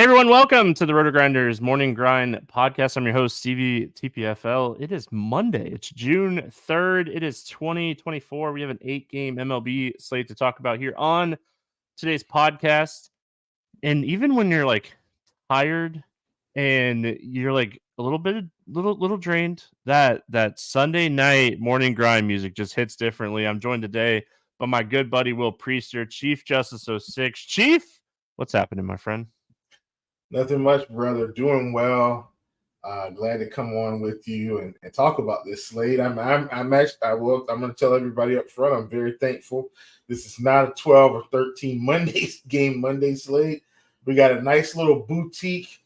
everyone, welcome to the RotoGrinders Morning Grind podcast. I'm your host, Stevietpfl. It is Monday. It's June 3rd. It is 2024. We have an 8-game MLB slate to talk about here on today's podcast. And even when you're like tired and you're like a little drained, that Sunday night morning grind music just hits differently. I'm joined today by my good buddy Will Priester, ChiefJustice06. Chief, what's happening, my friend? Nothing much, brother. Doing well. Glad to come on with you and talk about this slate. I'm going to tell everybody up front, I'm very thankful. This is not a 12 or 13 Monday slate. We got a nice little boutique,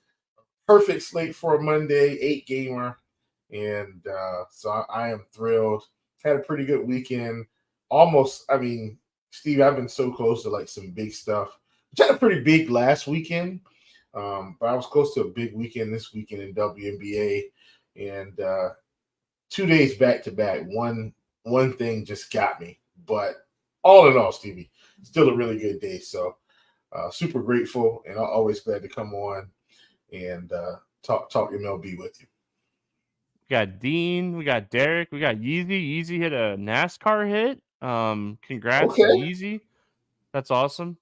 perfect slate for a Monday, 8-gamer. And so I am thrilled. Had a pretty good weekend. Steve, I've been so close to like some big stuff. Which had a pretty big last weekend. But I was close to a big weekend this weekend in WNBA, and 2 days back to back. One thing just got me, but all in all, Stevie, still a really good day. So super grateful, and always glad to come on and talk MLB with you. We got Dean, we got Derek, we got Yeezy. Yeezy hit a NASCAR hit. Congrats to Yeezy. That's awesome.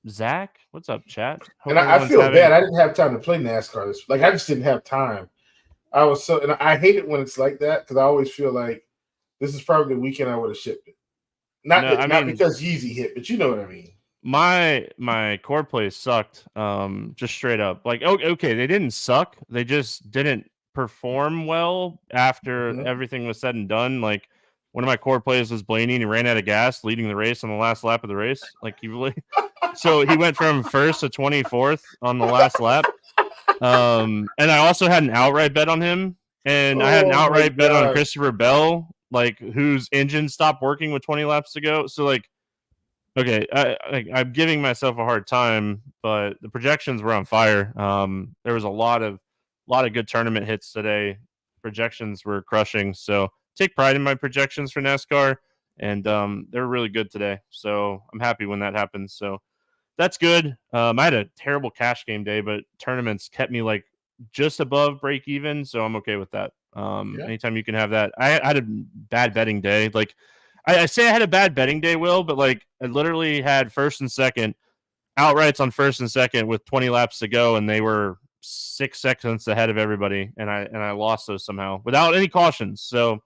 Zach, what's up, chat? And I feel bad. I didn't have time to play NASCAR. I just didn't have time. And I hate it when it's like that because I always feel like this is probably the weekend I would have shipped it. Not because Yeezy hit, but you know what I mean. My core plays sucked. Just straight up. Like, okay, they didn't suck. They just didn't perform well after everything was said and done. Like, one of my core plays was Blaney, and he ran out of gas leading the race on the last lap of the race. Like, so he went from first to 24th on the last lap. And I also had an outright bet on him, and I had an outright bet on Christopher Bell, like, whose engine stopped working with 20 laps to go. So, like, okay, I'm giving myself a hard time, but the projections were on fire. There was a lot of good tournament hits today. Projections were crushing, so take pride in my projections for NASCAR, and they're really good today. So I'm happy when that happens. So that's good. I had a terrible cash game day, but tournaments kept me like just above break even, so I'm okay with that. Anytime you can have that. I had a bad betting day. Like, I say I had a bad betting day, Will, but like I literally had first and second outrights on first and second with 20 laps to go, and they were 6 seconds ahead of everybody, and I lost those somehow without any cautions. So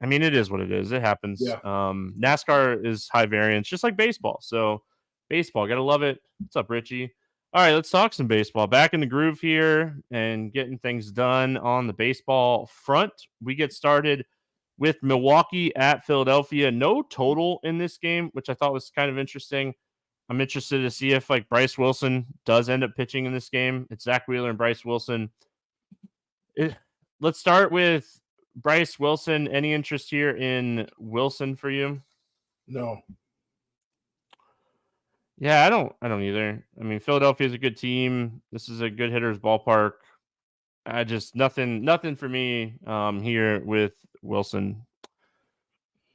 I mean, it is what it is. It happens. Yeah. NASCAR is high variance, just like baseball. So baseball, gotta love it. What's up, Richie? All right, let's talk some baseball. Back in the groove here and getting things done on the baseball front. We get started with Milwaukee at Philadelphia. No total in this game, which I thought was kind of interesting. I'm interested to see if like Bryce Wilson does end up pitching in this game. It's Zach Wheeler and Bryce Wilson. Let's start with Bryce Wilson. Any interest here in Wilson for you? No. Yeah, I don't either. I mean, Philadelphia is a good team. This is a good hitter's ballpark. I just nothing for me here with Wilson.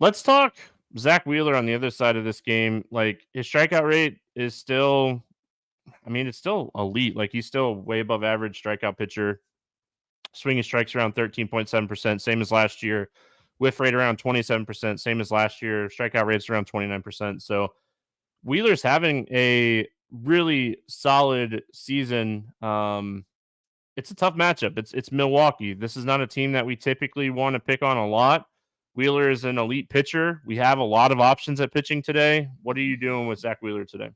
Let's talk Zach Wheeler on the other side of this game. Like, his strikeout rate is still, I mean, it's still elite. Like, he's still way above average strikeout pitcher. Swinging strikes around 13.7%, same as last year. Whiff rate around 27%, same as last year. Strikeout rates around 29%. So Wheeler's having a really solid season. It's a tough matchup. It's Milwaukee. This is not a team that we typically want to pick on a lot. Wheeler is an elite pitcher. We have a lot of options at pitching today. What are you doing with Zach Wheeler today?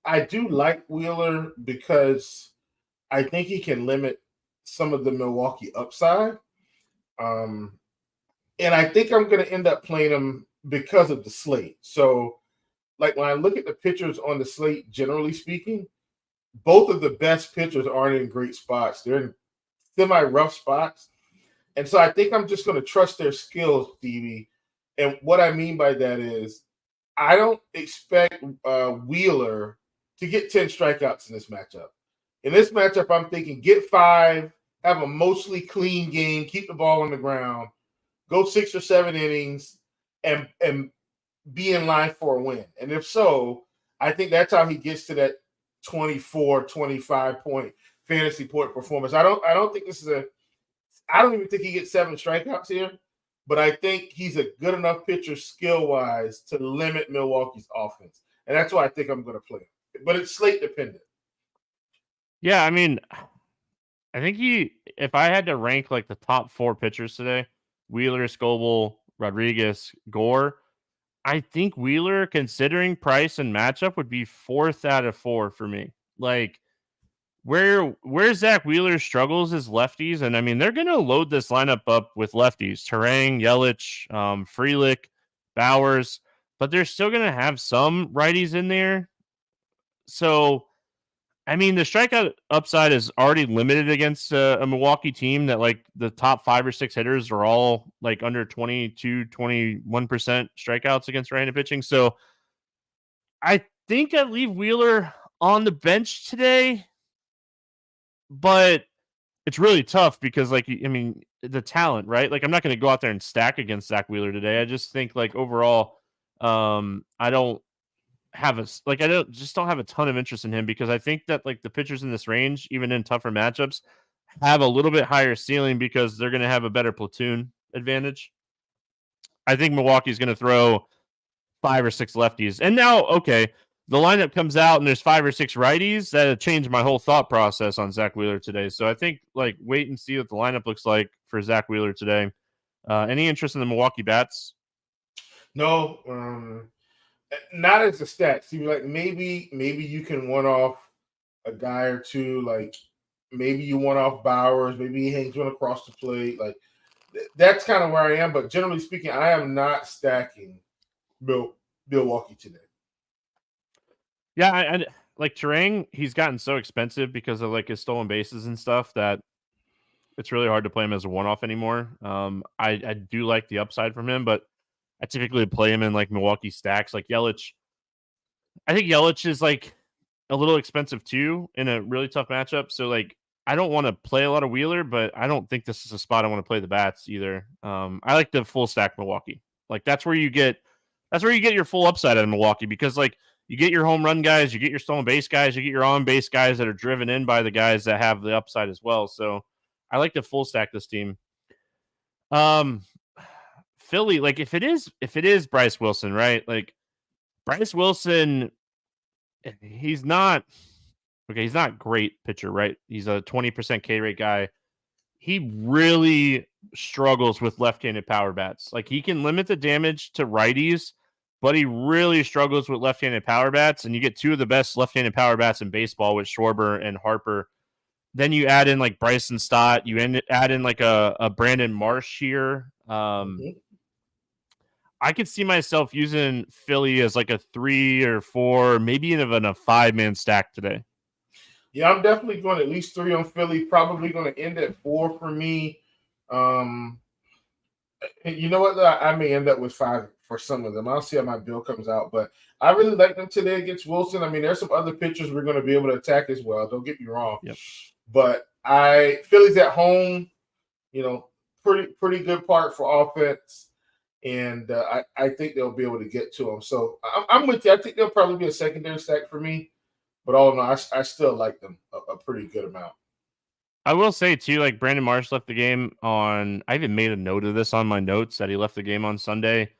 I do like Wheeler because I think he can limit some of the Milwaukee upside. And I think I'm going to end up playing him because of the slate. So, like, when I look at the pitchers on the slate, generally speaking, both of the best pitchers aren't in great spots. They're in semi-rough spots. And so I think I'm just going to trust their skills, Stevie. And what I mean by that is I don't expect Wheeler to get 10 strikeouts in this matchup. In this matchup, I'm thinking get 5, have a mostly clean game, keep the ball on the ground, go 6 or 7 innings, and be in line for a win? And if so, I think that's how he gets to that 24, 25 point fantasy point performance. I don't think this is I don't even think he gets 7 strikeouts here, but I think he's a good enough pitcher skill-wise to limit Milwaukee's offense. And that's why I think I'm going to play him. But it's slate dependent. Yeah, I mean, I think if I had to rank like the top 4 pitchers today, Wheeler, Scoble, Rodriguez, Gore, I think Wheeler, considering price and matchup, would be 4th out of 4 for me. Like, where Zach Wheeler struggles is lefties, and I mean they're going to load this lineup up with lefties: Terang, Yelich, Frelick, Bowers, but they're still going to have some righties in there. So, I mean, the strikeout upside is already limited against a Milwaukee team that like the top 5 or 6 hitters are all like under 22, 21% strikeouts against right-handed pitching. So, I think I leave Wheeler on the bench today. But it's really tough because, like, I mean, the talent, right? Like, I'm not going to go out there and stack against Zach Wheeler today. I just think, like, overall, I don't have don't have a ton of interest in him because I think that, like, the pitchers in this range, even in tougher matchups, have a little bit higher ceiling because they're going to have a better platoon advantage. I think Milwaukee's going to throw 5 or 6 lefties. And now, okay, the lineup comes out and there's 5 or 6 righties. That changed my whole thought process on Zach Wheeler today. So I think like wait and see what the lineup looks like for Zach Wheeler today. Any interest in the Milwaukee bats? No, not as a stat. See, like maybe you can one off a guy or two. Like maybe you one off Bowers. Maybe he hangs one across the plate. Like that's kind of where I am. But generally speaking, I am not stacking Milwaukee today. Yeah, I like Terang. He's gotten so expensive because of like his stolen bases and stuff that it's really hard to play him as a one-off anymore. I do like the upside from him, but I typically play him in like Milwaukee stacks. Like Yelich, I think Yelich is like a little expensive too in a really tough matchup. So like I don't want to play a lot of Wheeler, but I don't think this is a spot I want to play the bats either. I like the full stack Milwaukee. Like that's where you get your full upside out of Milwaukee because like you get your home run guys, you get your stolen base guys, you get your on base guys that are driven in by the guys that have the upside as well. So I like to full stack this team. Philly, like if it is Bryce Wilson, right? Like Bryce Wilson, he's not great pitcher, right? He's a 20% K rate guy. He really struggles with left-handed power bats. Like he can limit the damage to righties, but he really struggles with left-handed power bats. And you get 2 of the best left-handed power bats in baseball with Schwarber and Harper. Then you add in like Bryson Stott. You add in like a Brandon Marsh here. I could see myself using Philly as like a 3 or 4, maybe even a 5-man stack today. Yeah, I'm definitely going at least 3 on Philly. Probably going to end at 4 for me. You know what? I may end up with 5 for some of them. I'll see how my bill comes out. But I really like them today against Wilson. I mean, there's some other pitchers we're going to be able to attack as well. Don't get me wrong. Yep. But Philly's at home. You know, pretty good part for offense. And I think they'll be able to get to them. So I'm with you. I think they'll probably be a secondary stack for me. But all in all, I still like them a pretty good amount. I will say, too, like Brandon Marsh left the game on – I even made a note of this on my notes that he left the game on Sunday.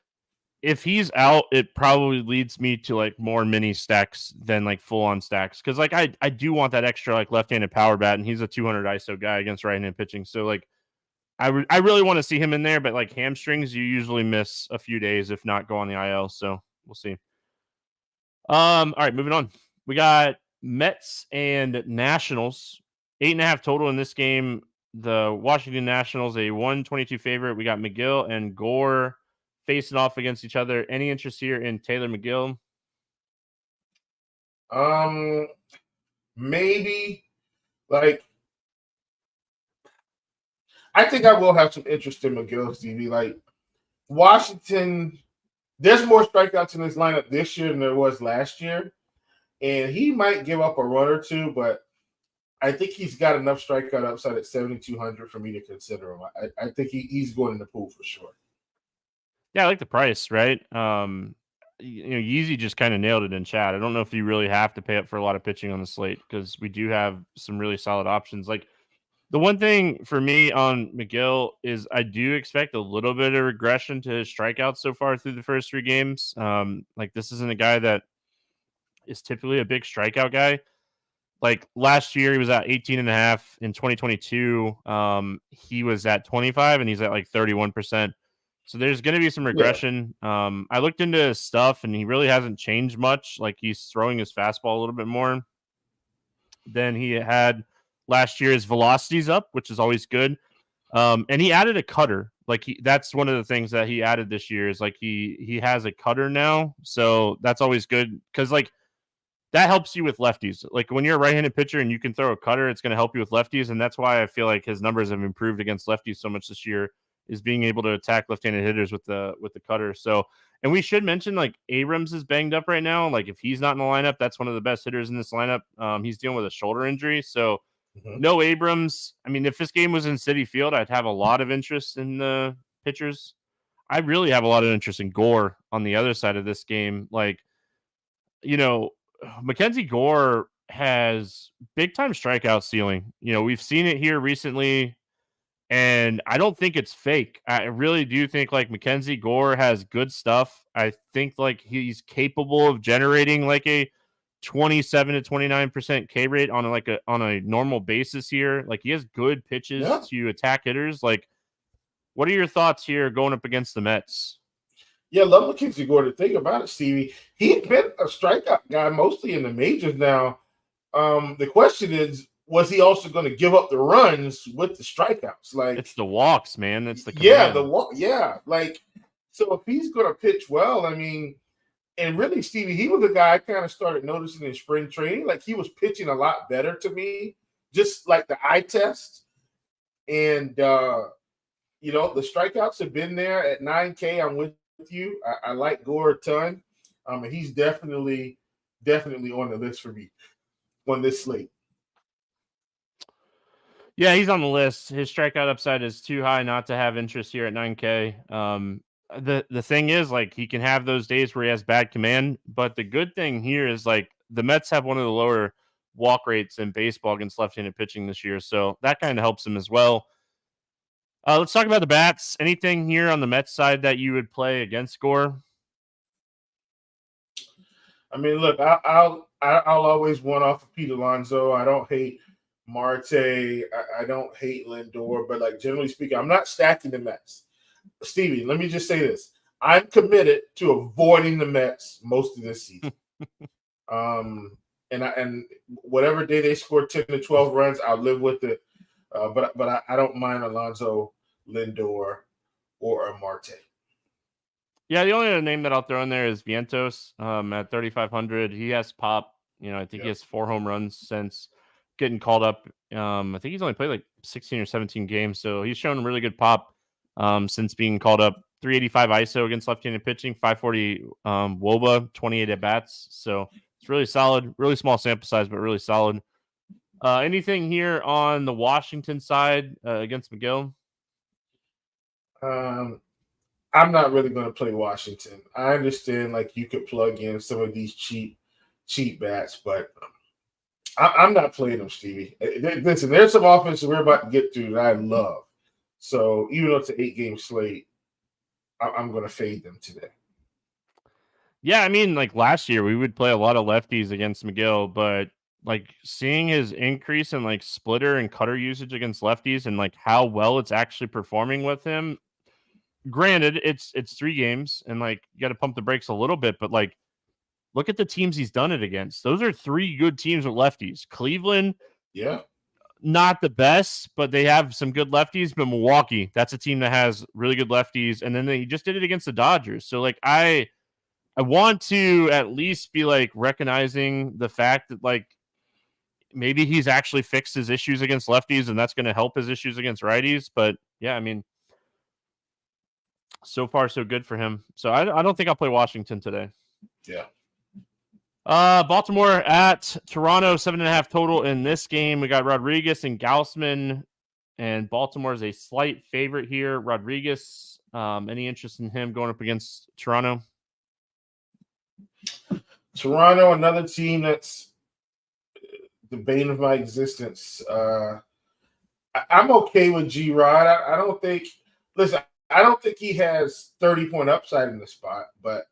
If he's out, it probably leads me to, like, more mini stacks than, like, full-on stacks. Because, like, I do want that extra, like, left-handed power bat, and he's a 200 ISO guy against right-handed pitching. So, like, I really want to see him in there, but, like, hamstrings, you usually miss a few days, if not go on the IL. So, we'll see. All right, moving on. We got Mets and Nationals. 8.5 total in this game. The Washington Nationals, a 122 favorite. We got McGill and Gore facing off against each other. Any interest here in Taylor McGill? Maybe. Like, I think I will have some interest in McGill, Stevie. Like, Washington, there's more strikeouts in his lineup this year than there was last year. And he might give up a run or two, but I think he's got enough strikeout upside at 7,200 for me to consider him. I think he's going in the pool for sure. Yeah, I like the price, right? I Yeezy just kind of nailed it in chat. I don't know if you really have to pay up for a lot of pitching on the slate because we do have some really solid options. Like the one thing for me on McGill is I do expect a little bit of regression to his strikeouts so far through the first 3 games. Like this isn't a guy that is typically a big strikeout guy. Like last year, he was at 18.5. In 2022, he was at 25, and he's at like 31%. So there's going to be some regression. I looked into his stuff, and he really hasn't changed much. Like he's throwing his fastball a little bit more than he had last year. His velocity's up, which is always good. And he added a cutter. Like that's one of the things that he added this year is like he has a cutter now. So that's always good because like that helps you with lefties. Like when you're a right-handed pitcher and you can throw a cutter, it's going to help you with lefties. And that's why I feel like his numbers have improved against lefties so much this year is being able to attack left-handed hitters with the cutter. So, and we should mention like Abrams is banged up right now. Like if he's not in the lineup, that's one of the best hitters in this lineup. He's dealing with a shoulder injury. So no Abrams. I mean, if this game was in Citi Field, I'd have a lot of interest in the pitchers. I really have a lot of interest in Gore on the other side of this game. Like, Mackenzie Gore has big time strikeout ceiling. We've seen it here recently, and I don't think it's fake. I really do think like Mackenzie Gore has good stuff. I think like he's capable of generating like a 27 to 29% K rate on a normal basis here. Like he has good pitches to attack hitters. Like, what are your thoughts here going up against the Mets? Yeah, love Mackenzie Gore. The thing about it, Stevie, he's been a strikeout guy mostly in the majors now. The question is, was he also going to give up the runs with the strikeouts? Like it's the walks, man. It's the command. Like so if he's going to pitch well, I mean, and really, Stevie, he was a guy I kind of started noticing in spring training. Like he was pitching a lot better to me, just like the eye test, and the strikeouts have been there at 9K. I'm with you. I like Gore a ton. And he's definitely on the list for me on this slate. Yeah, he's on the list. His strikeout upside is too high not to have interest here at 9K. The thing is, like, he can have those days where he has bad command, but the good thing here is like the Mets have one of the lower walk rates in baseball against left-handed pitching this year, so that kind of helps him as well. Let's talk about the bats. Anything here on the Mets side that you would play against Gore? I mean, look, I'll always one off of Pete Alonso. I don't hate Marte. I don't hate Lindor, but like generally speaking, I'm not stacking the Mets. Stevie, let me just say this: I'm committed to avoiding the Mets most of this season. And whatever day they score 10 to 12 runs, I'll live with it. But I don't mind Alonso, Lindor, or Marte. Yeah, the only other name that I'll throw in there is Vientos at 3,500. He has pop. I think he has 4 home runs since getting called up. I think he's only played like 16 or 17 games, so he's shown really good pop since being called up. 385 ISO against left-handed pitching, 540 WOBA, 28 at bats. So it's really solid. Really small sample size, but really solid. Anything here on the Washington side against McGill? I'm not really going to play Washington. I understand like you could plug in some of these cheap bats, but I'm not playing them, Stevie. Listen, there's some offenses we're about to get through that I love. So even though it's an 8-game slate, I'm going to fade them today. Yeah, I mean, like last year, we would play a lot of lefties against McGill, but like seeing his increase in like splitter and cutter usage against lefties and like how well it's actually performing with him. Granted, it's 3 games and like you got to pump the brakes a little bit, but like look at the teams he's done it against. Those are 3 good teams with lefties. Cleveland, not the best, but they have some good lefties. But Milwaukee, that's a team that has really good lefties, and then he just did it against the Dodgers. So like I want to at least be like recognizing the fact that like maybe he's actually fixed his issues against lefties and that's going to help his issues against righties. But yeah, I mean, so far so good for him. So I don't think I'll play Washington today. Yeah. Baltimore at Toronto, 7.5 total in this game. We got Rodriguez and Gausman, and Baltimore is a slight favorite here. Rodriguez, any interest in him going up against Toronto? Toronto, another team that's the bane of my existence. I'm okay with G-Rod. I don't think – listen, I don't think he has 30-point upside in the spot, but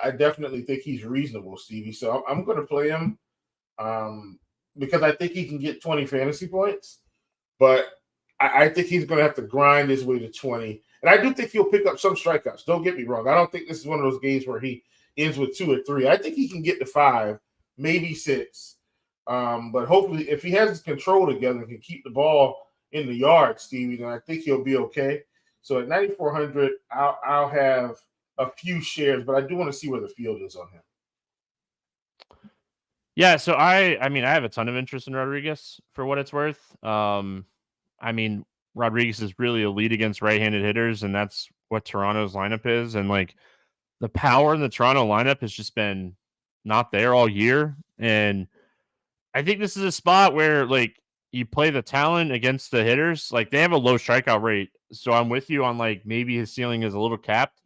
I definitely think he's reasonable, Stevie. So I'm going to play him because I think he can get 20 fantasy points, but I think he's going to have to grind his way to 20. And I do think he'll pick up some strikeouts. Don't get me wrong. I don't think this is one of those games where he ends with 2 or 3. I think he can get to 5, maybe 6. But hopefully, if he has his control together and can keep the ball in the yard, Stevie, then I think he'll be okay. So at 9,400, I'll have a few shares, but I do want to see where the field is on him. Yeah, so I mean, I have a ton of interest in Rodriguez for what it's worth. I mean, Rodriguez is really elite against right-handed hitters, and that's what Toronto's lineup is. And like the power in the Toronto lineup has just been not there all year. And I think this is a spot where like you play the talent against the hitters. Like they have a low strikeout rate. So I'm with you on like maybe his ceiling is a little capped.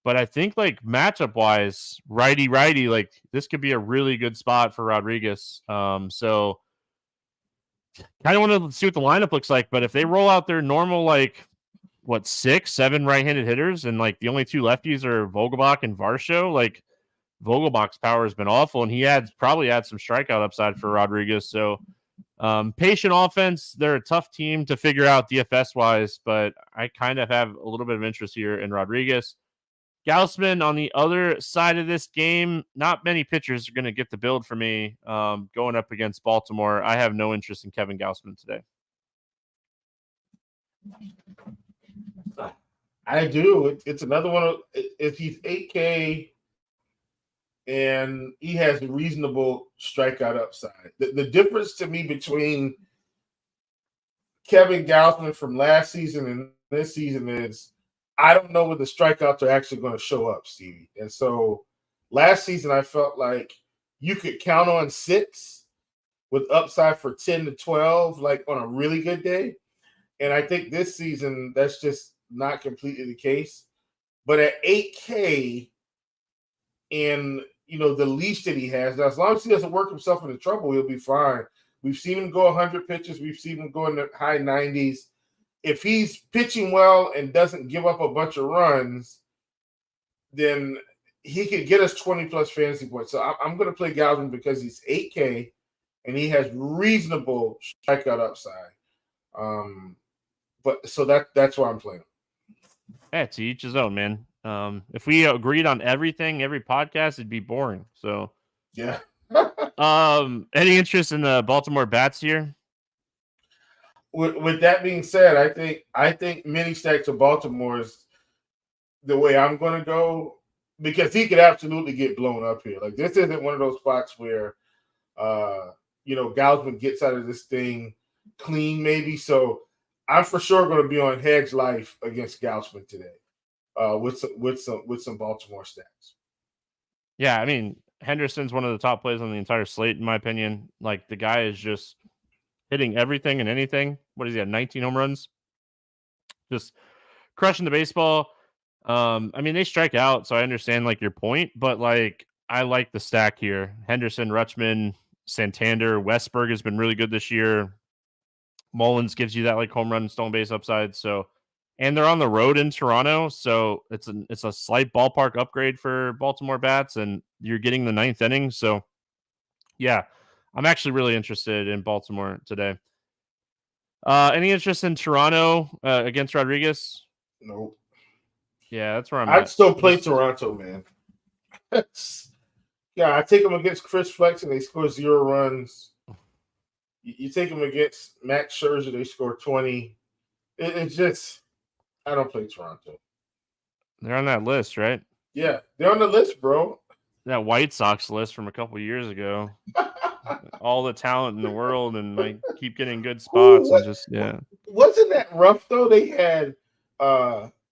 But I think like matchup wise, righty, like this could be a really good spot for Rodriguez. So kind of want to see what the lineup looks like. But if they roll out their normal, like, 6, 7 right-handed hitters, and like the only 2 lefties are Vogelbach and Varsho, like Vogelbach's power has been awful, and he probably had some strikeout upside for Rodriguez. So patient offense, they're a tough team to figure out DFS wise, but I kind of have a little bit of interest here in Rodriguez. Gausman on the other side of this game, not many pitchers are going to get the build for me going up against Baltimore. I have no interest in Kevin Gausman today. I do. It's another one. If he's 8K and he has a reasonable strikeout upside. The difference to me between Kevin Gausman from last season and this season is I don't know where the strikeouts are actually going to show up, Stevie. And so last season, I felt like you could count on 6 with upside for 10 to 12, like on a really good day. And I think this season, that's just not completely the case. But at 8K and, the leash that he has, now as long as he doesn't work himself into trouble, he'll be fine. We've seen him go 100 pitches. We've seen him go in the high 90s. If he's pitching well and doesn't give up a bunch of runs, then he could get us 20-plus fantasy points. So I'm going to play Gausman because he's 8K and he has reasonable strikeout upside. But so that's why I'm playing him. Yeah, to each his own, man. If we agreed on everything, every podcast, it'd be boring. So yeah. Any interest in the Baltimore bats here? With that being said, I think mini stacks of Baltimore is the way I'm going to go because he could absolutely get blown up here. Like this isn't one of those spots where, Gausman gets out of this thing clean, maybe. So I'm for sure going to be on hedge life against Gausman today with some Baltimore stacks. Yeah, I mean Henderson's one of the top plays on the entire slate, in my opinion. Like the guy is just hitting everything and anything. What is he at? 19 home runs. Just crushing the baseball. I mean, they strike out, so I understand like your point, but like I like the stack here. Henderson, Rutschman, Santander, Westberg has been really good this year. Mullins gives you that like home run and stolen base upside. So, and they're on the road in Toronto, so it's a slight ballpark upgrade for Baltimore bats, and you're getting the 9th inning. So, yeah. I'm actually really interested in Baltimore today. Any interest in Toronto against Rodriguez? Nope. Yeah, that's where I'd still play Toronto, man. I take them against Chris Flex and they score 0 runs. You take them against Max Scherzer, they score 20. It's just, I don't play Toronto. They're on that list, right? Yeah, they're on the list, bro. That White Sox list from a couple years ago. All the talent in the world and like keep getting good spots. Wasn't that rough though? They had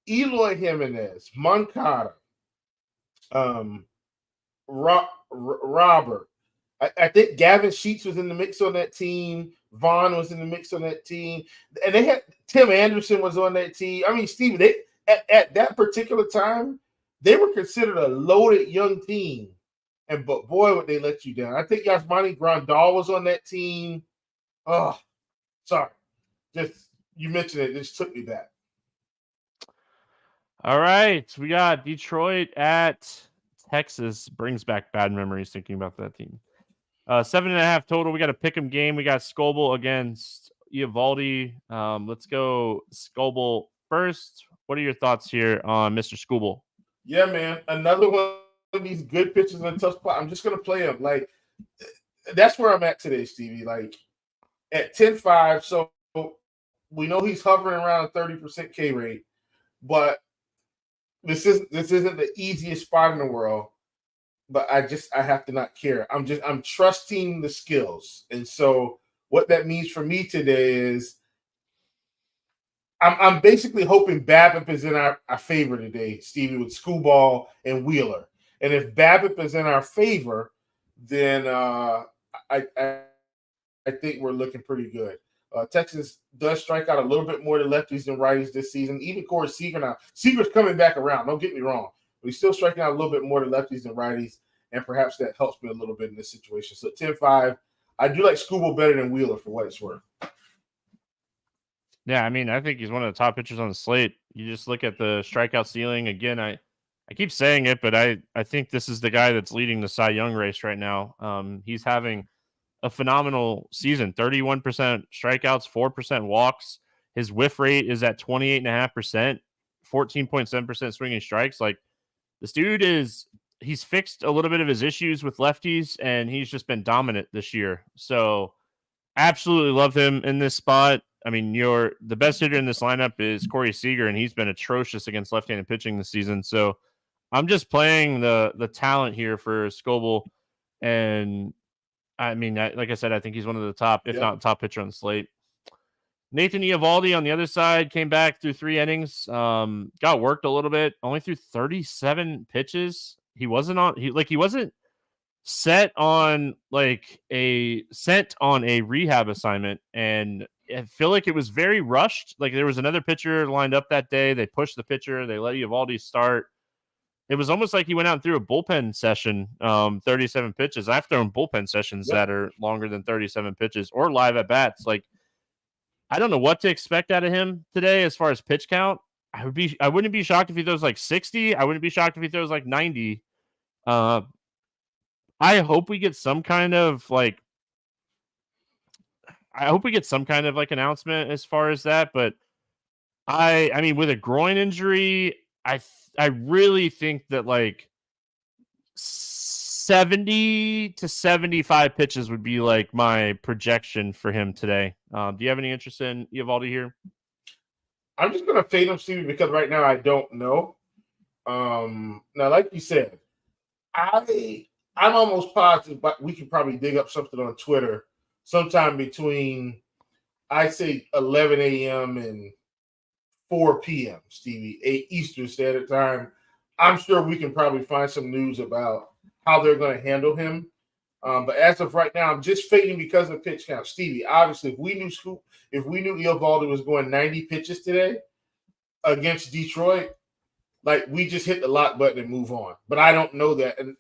Eloy Jimenez, Moncada, Robert. I think Gavin Sheets was in the mix on that team. Vaughn was in the mix on that team, and they had Tim Anderson was on that team. I mean, Steve, they at that particular time they were considered a loaded young team. but boy, would they let you down. I think Yasmani Grandal was on that team. Oh, sorry. Just you mentioned it, just took me back. All right. We got Detroit at Texas. Brings back bad memories thinking about that team. 7.5 total. We got a pick'em game. We got Scoble against Eovaldi. Let's go Scoble first. What are your thoughts here on Mr. Scoble? Yeah, man. Another one of these good pitchers in a tough spot. I'm just gonna play him. Like that's where I'm at today, Stevie. Like at 10-5, so we know he's hovering around a 30% K rate, but this isn't the easiest spot in the world. But I have to not care. I'm trusting the skills. And so what that means for me today is I'm basically hoping BABIP is in our favor today, Stevie, with Screwball and Wheeler. And if BABIP is in our favor, then I think we're looking pretty good. Texas does strike out a little bit more to lefties than righties this season. Even Corey Seager now. Seager's coming back around. Don't get me wrong. But he's still striking out a little bit more to lefties than righties, and perhaps that helps me a little bit in this situation. So 10-5, I do like Scooble better than Wheeler for what it's worth. Yeah, I mean, I think he's one of the top pitchers on the slate. You just look at the strikeout ceiling. Again, I keep saying it, but I think this is the guy that's leading the Cy Young race right now. He's having a phenomenal season, 31% strikeouts, 4% walks. His whiff rate is at 28.5%, 14.7% swinging strikes. Like this dude he's fixed a little bit of his issues with lefties, and he's just been dominant this year. So absolutely love him in this spot. I mean, the best hitter in this lineup is Corey Seager, and he's been atrocious against left-handed pitching this season. So I'm just playing the talent here for Scoble, and I mean, like I said, I think he's one of the top, if not top pitcher on the slate. Nathan Eovaldi on the other side came back through 3 innings, got worked a little bit, only threw 37 pitches. He wasn't sent on a rehab assignment, and I feel like it was very rushed. Like there was another pitcher lined up that day. They pushed the pitcher. They let Eovaldi start. It was almost like he went out and threw a bullpen session, 37 pitches. I've thrown bullpen sessions that are longer than 37 pitches or live at bats. Like, I don't know what to expect out of him today as far as pitch count. I wouldn't be shocked if he throws like 60. I wouldn't be shocked if he throws like 90. I hope we get some kind of announcement as far as that. But I mean, with a groin injury, I really think that like 70 to 75 pitches would be like my projection for him today. Do you have any interest in Eovaldi here? I'm just going to fade him, Stevie, because right now I don't know. Now, like you said, I'm almost positive, but we could probably dig up something on Twitter sometime between, I'd say, 11 a.m. and 4 p.m., Stevie, 8 Eastern Standard Time. I'm sure we can probably find some news about how they're going to handle him. But as of right now, I'm just fading because of pitch count. Stevie, obviously, if we knew Eovaldi was going 90 pitches today against Detroit, like we just hit the lock button and move on. But I don't know that. And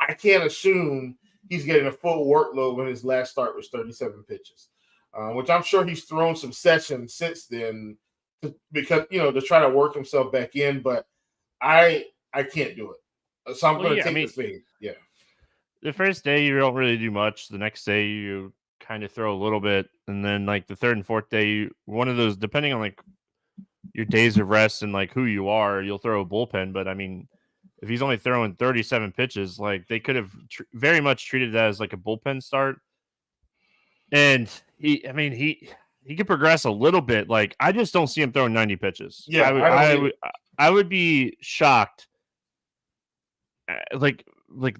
I can't assume he's getting a full workload when his last start was 37 pitches, which I'm sure he's thrown some sessions since then because, to try to work himself back in. But I can't do it. So I'm going to take the fade. Yeah. The first day, you don't really do much. The next day, you kind of throw a little bit. And then, like, the third and fourth day, one of those, depending on, like, your days of rest and, like, who you are, you'll throw a bullpen. But, I mean, if he's only throwing 37 pitches, like, they could have very much treated that as, like, a bullpen start. And he could progress a little bit. Like, I just don't see him throwing 90 pitches. Yeah, I would be shocked. Like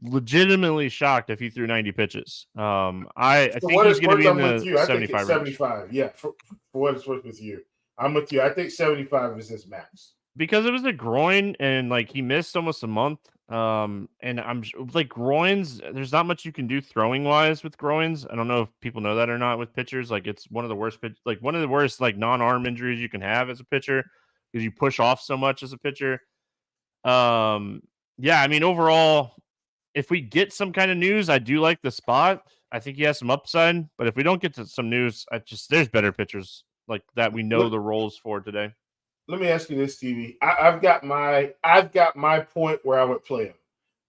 legitimately shocked if he threw 90 pitches. I think he's going to be in the 75 range. 75. Yeah, for what it's worth with you. I'm with you. I think 75 is his max. Because it was a groin and like he missed almost a month. And I'm like groins, there's not much you can do throwing wise with groins. I don't know if people know that or not with pitchers. Like it's one of the worst like non-arm injuries you can have as a pitcher because you push off so much as a pitcher. Yeah, I mean overall if we get some kind of news, I do like the spot. I think he has some upside. But if we don't get to some news, there's better pitchers like that we know the roles for today. Let me ask you this, Stevie. I've got my point where I would play him.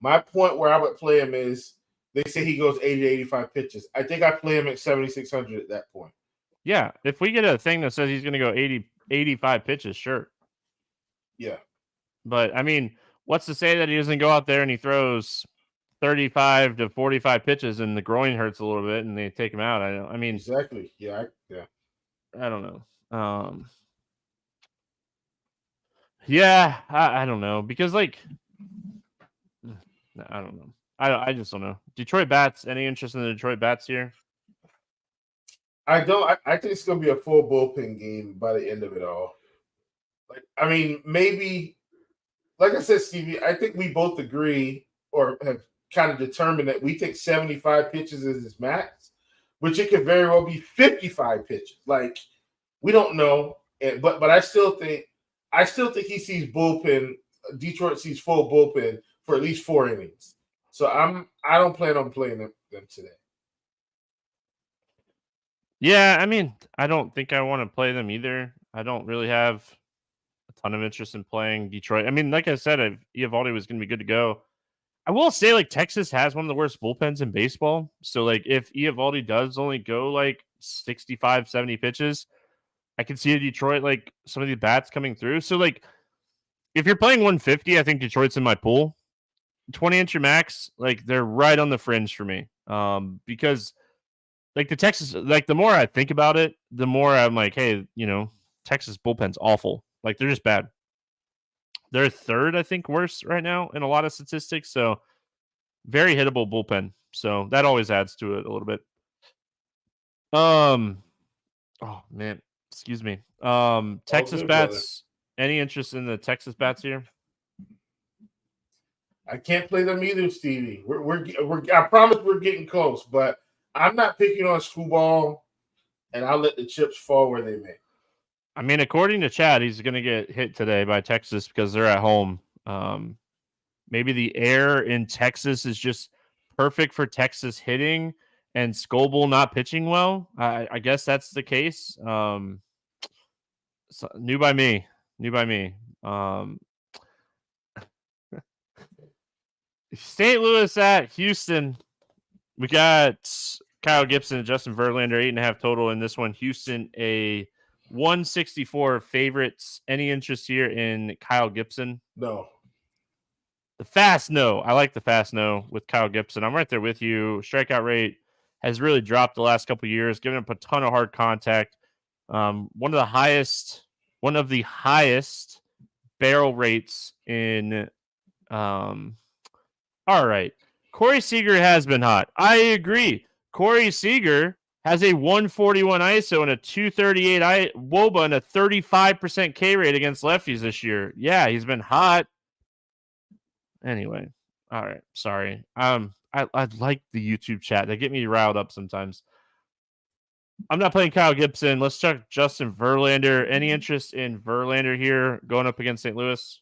My point where I would play him is they say he goes 80 to 85 pitches. I think I play him at 7,600 at that point. Yeah, if we get a thing that says he's going to go 80, 85 pitches, sure. Yeah. But, I mean, what's to say that he doesn't go out there and he throws 35 to 45 pitches and the groin hurts a little bit and they take him out? I mean, exactly. Yeah. I don't know. Yeah, I don't know because I don't know. I just don't know. Detroit Bats. Any interest in the Detroit Bats here? I don't. I think it's going to be a full bullpen game by the end of it all. Maybe, like I said, Stevie, I think we both agree or have kind of determined that we think 75 pitches is his max, which it could very well be 55 pitches. We don't know, but I still think he sees bullpen. Detroit sees full bullpen for at least 4 innings. So I don't plan on playing them today. Yeah, I mean, I don't think I want to play them either. I don't really have a ton of interest in playing Detroit. I mean, like I said, Eovaldi was going to be good to go. I will say, Texas has one of the worst bullpens in baseball. So, if Eovaldi does only go, 65, 70 pitches, I can see a Detroit, some of the bats coming through. So, if you're playing 150, I think Detroit's in my pool. 20 inch max, they're right on the fringe for me. Because the Texas, the more I think about it, the more I'm hey, Texas bullpen's awful. They're just bad. They're third, I think, worst right now in a lot of statistics. So very hittable bullpen. So that always adds to it a little bit. Oh man, excuse me. Texas bats. Brother. Any interest in the Texas bats here? I can't play them either, Stevie. We're I promise we're getting close, but I'm not picking on Screwball, and I'll let the chips fall where they may. I mean, according to Chad, he's going to get hit today by Texas because they're at home. Maybe the air in Texas is just perfect for Texas hitting and Scoble not pitching well. I guess that's the case. So, new by me. St. Louis at Houston. We got Kyle Gibson and Justin Verlander, 8.5 total in this one. Houston, a 164 favorites. Any interest here in Kyle Gibson? No. The fast no. I like the fast no with Kyle Gibson. I'm right there with you. Strikeout rate has really dropped the last couple of years, giving up a ton of hard contact. One of the highest barrel rates in all right. Corey Seager has been hot. I agree. Corey Seager has a 141 ISO and a 238 WOBA and a 35% K rate against lefties this year. Yeah, he's been hot. Anyway, all right. Sorry. I like the YouTube chat. They get me riled up sometimes. I'm not playing Kyle Gibson. Let's check Justin Verlander. Any interest in Verlander here going up against St. Louis?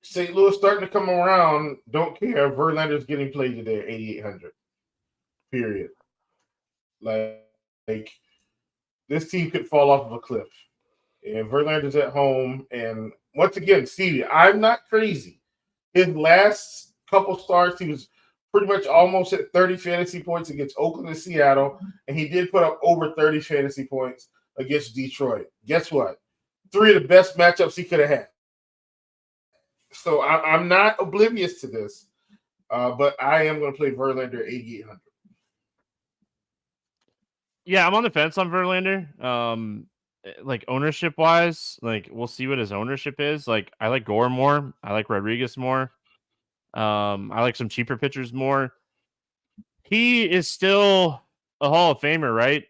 St. Louis starting to come around. Don't care. Verlander's getting played today at 8,800. Period. This team could fall off of a cliff. And Verlander's at home. And once again, Stevie, I'm not crazy. His last couple starts, he was pretty much almost at 30 fantasy points against Oakland and Seattle. And he did put up over 30 fantasy points against Detroit. Guess what? 3 of the best matchups he could have had. So I'm not oblivious to this, but I am going to play Verlander at 8,800. Yeah, I'm on the fence on Verlander. Ownership wise, we'll see what his ownership is. I like Gore more. I like Rodriguez more. I like some cheaper pitchers more. He is still a Hall of Famer, right?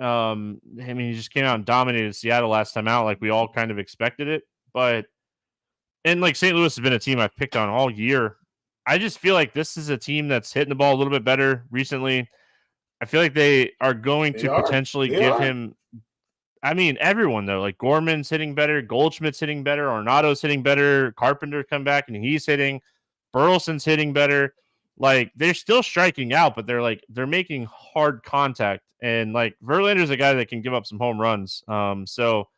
He just came out and dominated Seattle last time out, we all kind of expected it. But St. Louis has been a team I've picked on all year. I just feel like this is a team that's hitting the ball a little bit better recently. I feel like they are going to potentially give him. I mean, everyone though, Gorman's hitting better, Goldschmidt's hitting better, Ornado's hitting better, Carpenter come back and he's hitting, Burleson's hitting better. like they're still striking out, but they're making hard contact. And like Verlander's a guy that can give up some home runs. So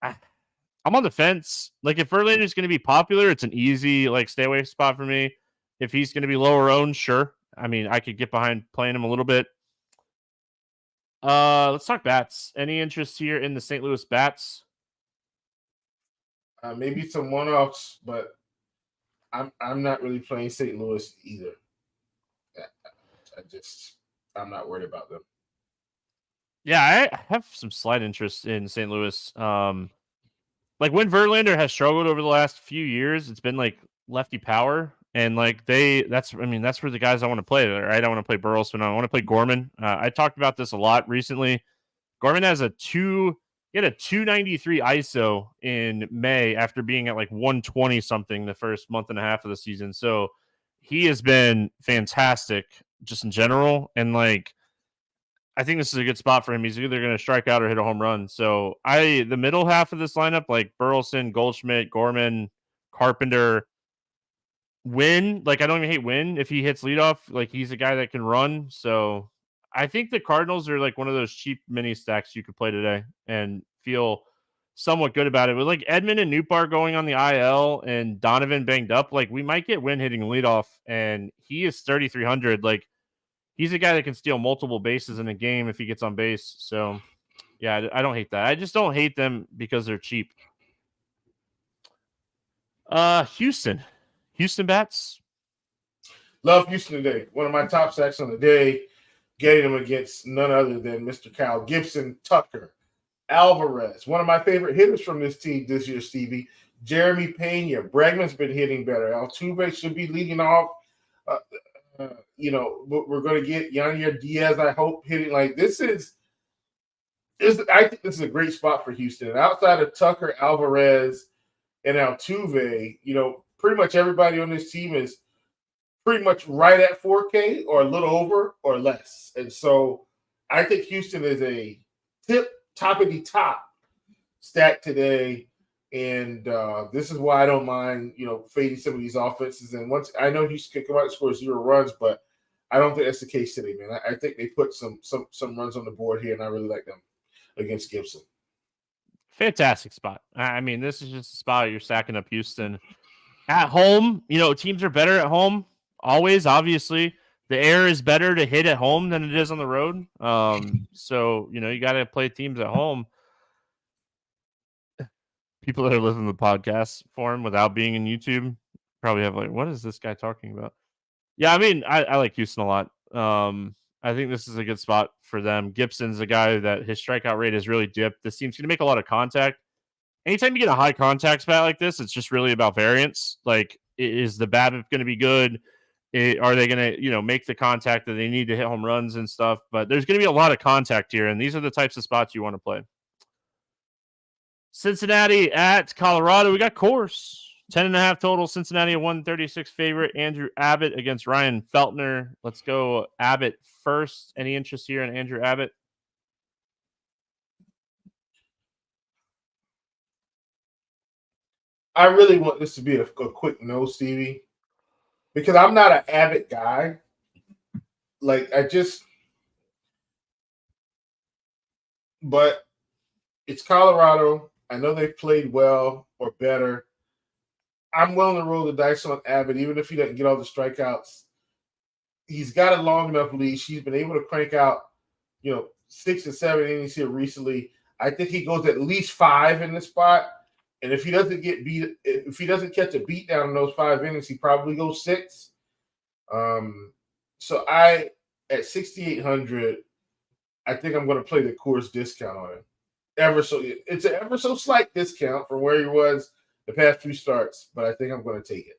I'm on the fence. Like if Verlander's going to be popular, it's an easy like stay away spot for me. If he's going to be lower owned, sure. I mean, I could get behind playing him a little bit. Let's talk bats. Any interest here in the St. Louis Bats? Maybe some one-offs, but I'm not really playing St. Louis either. I'm not worried about them. Yeah, I have some slight interest in St. Louis. Like when Verlander has struggled over the last few years, it's been like lefty power. And like that's where the guys I want to play, right? I want to play Burleson. I want to play Gorman. I talked about this a lot recently. Gorman has he had a 293 ISO in May after being at like 120 something the first month and a half of the season. So he has been fantastic just in general. And like, I think this is a good spot for him. He's either going to strike out or hit a home run. So the middle half of this lineup, like Burleson, Goldschmidt, Gorman, Carpenter, Wynn, like I don't even hate Wynn if he hits leadoff. Like he's a guy that can run. So I think the Cardinals are like one of those cheap mini stacks you could play today and feel somewhat good about it. With like Edmund and Nootbaar going on the IL and Donovan banged up, like we might get Wynn hitting leadoff, and he is 3,300. Like he's a guy that can steal multiple bases in a game if he gets on base. So yeah, I don't hate that. I just don't hate them because they're cheap. Houston bats. Love Houston today. One of my top stacks on the day, getting them against none other than Mr. Kyle Gibson, Tucker, Alvarez. One of my favorite hitters from this team this year, Stevie. Jeremy Pena. Bregman's been hitting better. Altuve should be leading off. We're going to get Yanier Diaz, I hope, hitting. Like I think this is a great spot for Houston. And outside of Tucker, Alvarez, and Altuve, pretty much everybody on this team is pretty much right at 4K or a little over or less. And so I think Houston is a top of the top stack today. And this is why I don't mind, fading some of these offenses. And once I know Houston can come out and score 0 runs, but I don't think that's the case today, man. I think they put some runs on the board here, and I really like them against Gibson. Fantastic spot. I mean, this is just a spot you're stacking up Houston at home. Teams are better at home always. Obviously, the air is better to hit at home than it is on the road. So you got to play teams at home. People that are listening to the podcast form without being in YouTube probably have like, what is this guy talking about? Yeah, I mean, I like Houston a lot. I think this is a good spot for them. Gibson's a guy that his strikeout rate has really dipped. This team's going to make a lot of contact. Anytime you get a high contact spat like this, it's just really about variance. Like, is the BABIP going to be good? Are they going to, make the contact that they need to hit home runs and stuff? But there's going to be a lot of contact here, and these are the types of spots you want to play. Cincinnati at Colorado. We got Coors. 10.5 total. Cincinnati a 136 favorite. Andrew Abbott against Ryan Feltner. Let's go Abbott first. Any interest here in Andrew Abbott? I really want this to be a quick no, Stevie, because I'm not an Abbott guy. But it's Colorado. I know they've played well or better. I'm willing to roll the dice on Abbott, even if he doesn't get all the strikeouts. He's got a long enough leash. He's been able to crank out, 6 and 7 innings here recently. I think he goes at least 5 in this spot. And if he doesn't catch a beat down in those 5 innings, he probably goes 6. So at 6,800, I think I'm going to play the Coors discount on him. It's an ever so slight discount from where he was the past few starts, but I think I'm going to take it.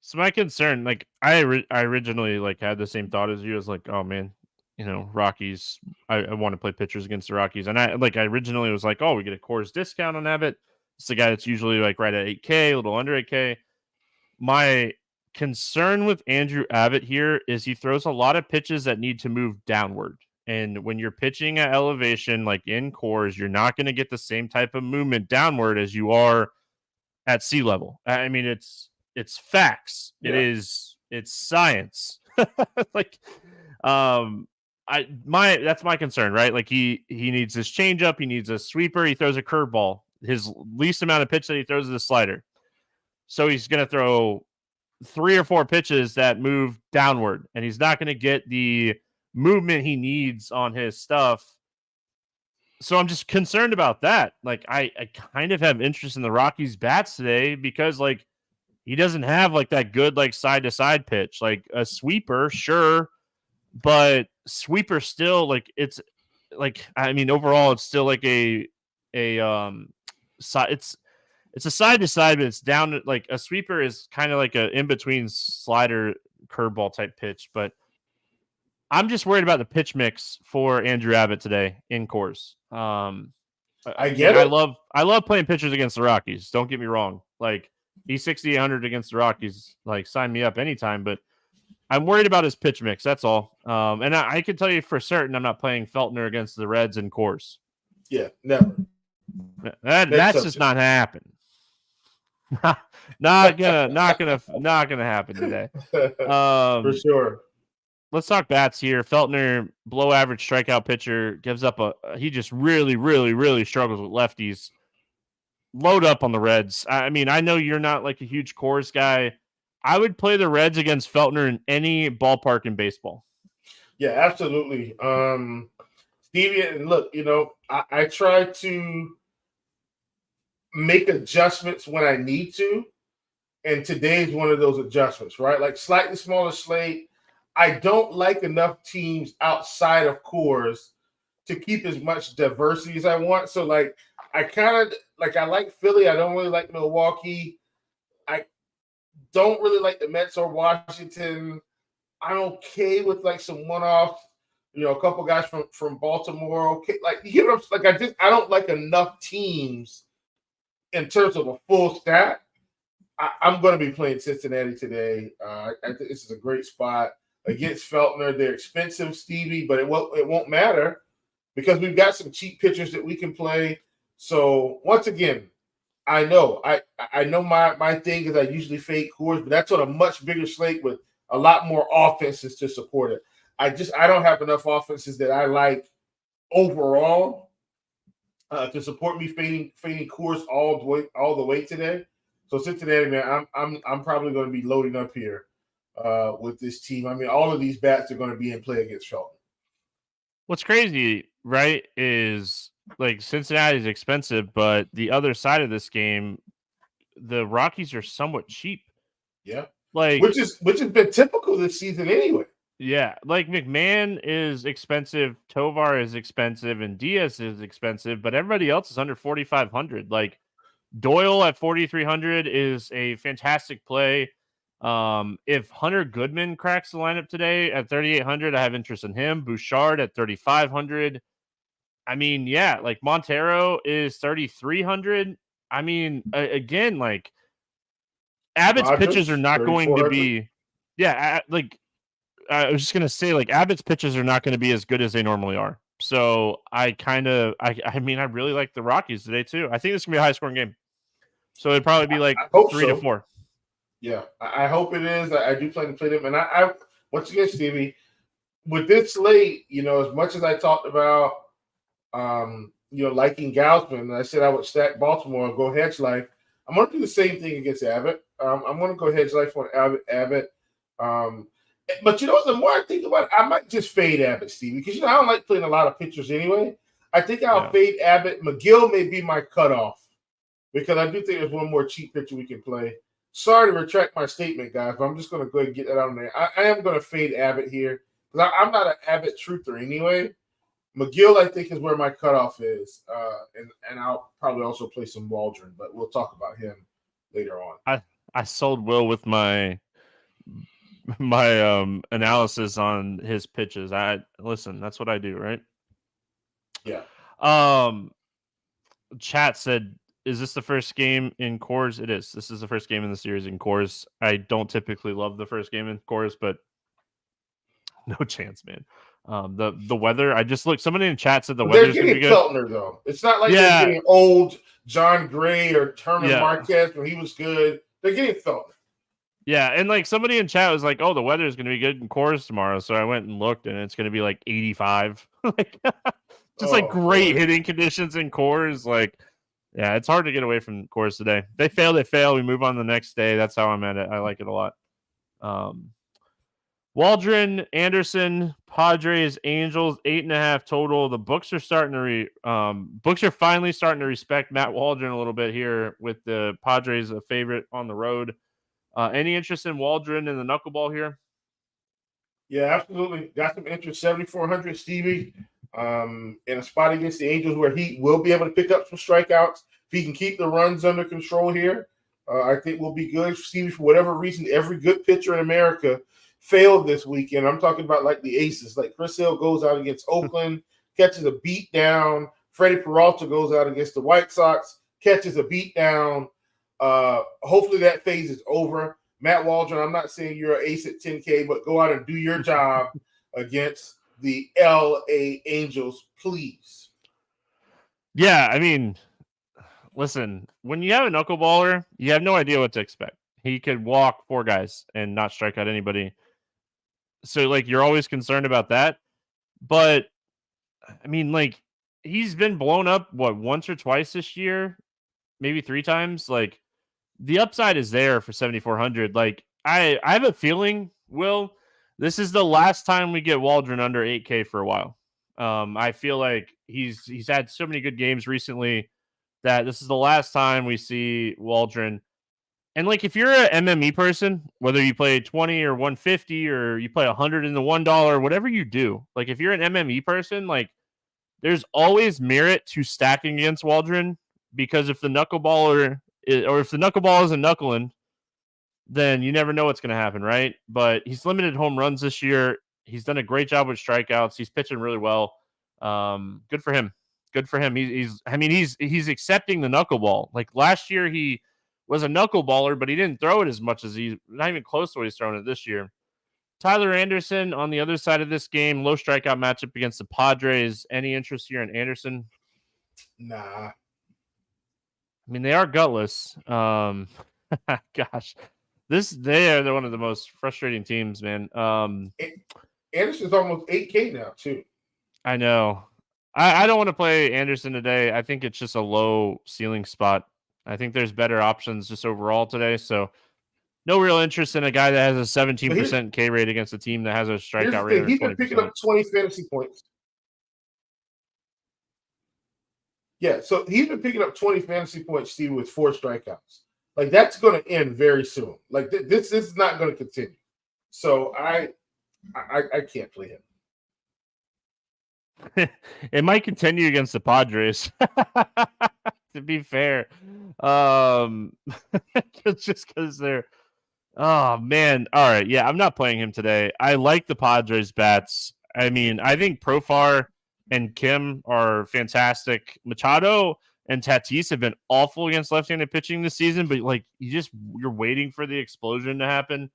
So my concern, I originally had the same thought as you. As oh man, Rockies. I want to play pitchers against the Rockies, and I originally was like, oh, we get a Coors discount on Abbott. It's the guy that's usually right at 8K, a little under 8K. My concern with Andrew Abbott here is he throws a lot of pitches that need to move downward. And when you're pitching at elevation, like in Coors, you're not going to get the same type of movement downward as you are at sea level. I mean, it's facts. Yeah. It is It's science. Like, that's my concern, right? Like he needs his changeup, he needs a sweeper, he throws a curveball. His least amount of pitch that he throws is a slider. So he's going to throw 3 or 4 pitches that move downward, and he's not going to get the movement he needs on his stuff. So I'm just concerned about that. Like, I kind of have interest in the Rockies bats today because, like, he doesn't have like that good, like, side to side pitch, like a sweeper. Sure. But sweeper still, like, it's like, I mean, overall it's still like it's a side to side, but it's down. Like a sweeper is kind of like a in between slider curveball type pitch. But I'm just worried about the pitch mix for Andrew Abbott today in Coors. I get it. I love playing pitchers against the Rockies. Don't get me wrong. Like, he's 6,800 against the Rockies. Like, sign me up anytime. But I'm worried about his pitch mix. That's all. And I can tell you for certain I'm not playing Feltner against the Reds and Coors. Yeah, never. That's just not happening. not gonna happen today. For sure. Let's talk bats here. Feltner, below average strikeout pitcher, gives up he just really, really, really struggles with lefties. Load up on the Reds. I mean, I know you're not like a huge Coors guy. I would play the Reds against Feltner in any ballpark in baseball. Yeah, absolutely. Stevie, and look, I try to make adjustments when I need to, and today's one of those adjustments, right? Like, slightly smaller slate. I don't like enough teams outside of Coors to keep as much diversity as I want. So, like, I like Philly. I don't really like Milwaukee. I don't really like the Mets or Washington. I'm okay with like some one-offs, a couple guys from Baltimore. Okay, like, you know, like I don't like enough teams in terms of a full stat. I'm going to be playing Cincinnati today. I think this is a great spot against Feltner. They're expensive, Stevie, but it won't matter because we've got some cheap pitchers that we can play. So once again, I know my thing is I usually fade Coors, but that's on a much bigger slate with a lot more offenses to support it. I don't have enough offenses that I like overall to support me fading Coors all the way today. So Cincinnati, man, I'm probably going to be loading up here with this team. I mean, all of these bats are going to be in play against Felton. What's crazy, right, is like Cincinnati's expensive, but the other side of this game, the Rockies are somewhat cheap. Yeah, like which has been typical this season anyway. Yeah, like McMahon is expensive, Tovar is expensive, and Diaz is expensive, but everybody else is under 4,500. Like, Doyle at 4,300 is a fantastic play. If Hunter Goodman cracks the lineup today at 3,800, I have interest in him. Bouchard at 3,500. I mean, yeah, like Montero is 3,300. I mean, again, like Abbott's pitches are not going to be, I was just gonna say, like, Abbott's pitches are not going to be as good as they normally are. So I really like the Rockies today too. I think this is gonna be a high scoring game. So it'd probably be like 3 to 4. Yeah, I hope it is. I do plan to play them, and I once again, Stevie, with this slate, as much as I talked about, liking Gausman, I said I would stack Baltimore and go hedge life. I'm going to do the same thing against Abbott. I'm going to go hedge life on Abbott. But the more I think about it, I might just fade Abbott, Stevie, because I don't like playing a lot of pitchers anyway. I think I'll fade Abbott. McGill may be my cutoff because I do think there's one more cheap pitcher we can play. Sorry to retract my statement, guys, but I'm just going to go ahead and get that out there. I am going to fade Abbott here because I'm not an Abbott truther anyway. McGill, I think, is where my cutoff is, and I'll probably also play some Waldron, but we'll talk about him later on. I sold Will with my analysis on his pitches. Listen, that's what I do, right? Yeah. Chat said, is this the first game in Coors? It is. This is the first game in the series in Coors. I don't typically love the first game in Coors, but no chance, man. The weather, I just looked. Somebody in chat said the weather's going to be good. They're getting Feltner, though. It's not like they're getting old John Gray or Terman Marquez when he was good. They're getting Feltner. Yeah, and like somebody in chat was like, "Oh, the weather is going to be good in Coors tomorrow," so I went and looked, and it's going to be like 85, like just like Oh great boy. hitting conditions in Coors. Like, yeah, it's hard to get away from Coors today. They fail, they fail. We move on the next day. That's how I'm at it. I like it a lot. Waldron, Anderson, Padres, Angels, 8.5 total. The books are starting to books are finally starting to respect Matt Waldron a little bit here with the Padres a favorite on the road. Any interest in Waldron in the knuckleball here? Yeah, absolutely. Got some interest. 7,400, Stevie. In a spot against the Angels where he will be able to pick up some strikeouts. If he can keep the runs under control here, I think we'll be good. Stevie, for whatever reason, every good pitcher in America failed this weekend. I'm talking about like the aces. Like Chris Hill goes out against Oakland, catches a beat down. Freddie Peralta goes out against the White Sox, catches a beat down. Hopefully that phase is over. Matt Waldron, I'm not saying you're an ace at 10K, but go out and do your job against the LA Angels, please. Yeah, I mean, listen, when you have a knuckleballer, you have no idea what to expect. He could walk 4 guys and not strike out anybody. So, like, you're always concerned about that. But, I mean, like, he's been blown up, what, once or twice this year? Maybe 3 times? Like, the upside is there for 7,400. Like, I have a feeling, Will, this is the last time we get Waldron under 8K for a while. I feel like he's had so many good games recently that this is the last time we see Waldron. And like, if you're an MME person, whether you play 20 or 150 or you play 100 in the $1, whatever you do, like if you're an MME person, like there's always merit to stacking against Waldron because if the knuckleballer or if the knuckleball isn't knuckling, then you never know what's going to happen, right? But he's limited home runs this year. He's done a great job with strikeouts. He's pitching really well. Good for him. Good for him. He's accepting the knuckleball. Like last year, he was a knuckleballer, but he didn't throw it as much as not even close to what he's throwing it this year. Tyler Anderson on the other side of this game, low strikeout matchup against the Padres. Any interest here in Anderson? Nah. I mean, they are gutless. Gosh, they are one of the most frustrating teams, man. Anderson's almost 8K now, too. I know. I don't want to play Anderson today. I think it's just a low ceiling spot. I think there's better options just overall today. So no real interest in a guy that has a 17% K rate against a team that has a strikeout rate of 20%. He's been picking up 20 fantasy points. Yeah, so he's been picking up 20 fantasy points, Steve, with 4 strikeouts. Like, that's going to end very soon. Like, this is not going to continue. So I can't play him. It might continue against the Padres. To be fair, just because they're, oh man, all right, yeah, I'm not playing him today. I like the Padres bats. I mean, I think Profar and Kim are fantastic. Machado and Tatis have been awful against left-handed pitching this season, but like you're waiting for the explosion to happen.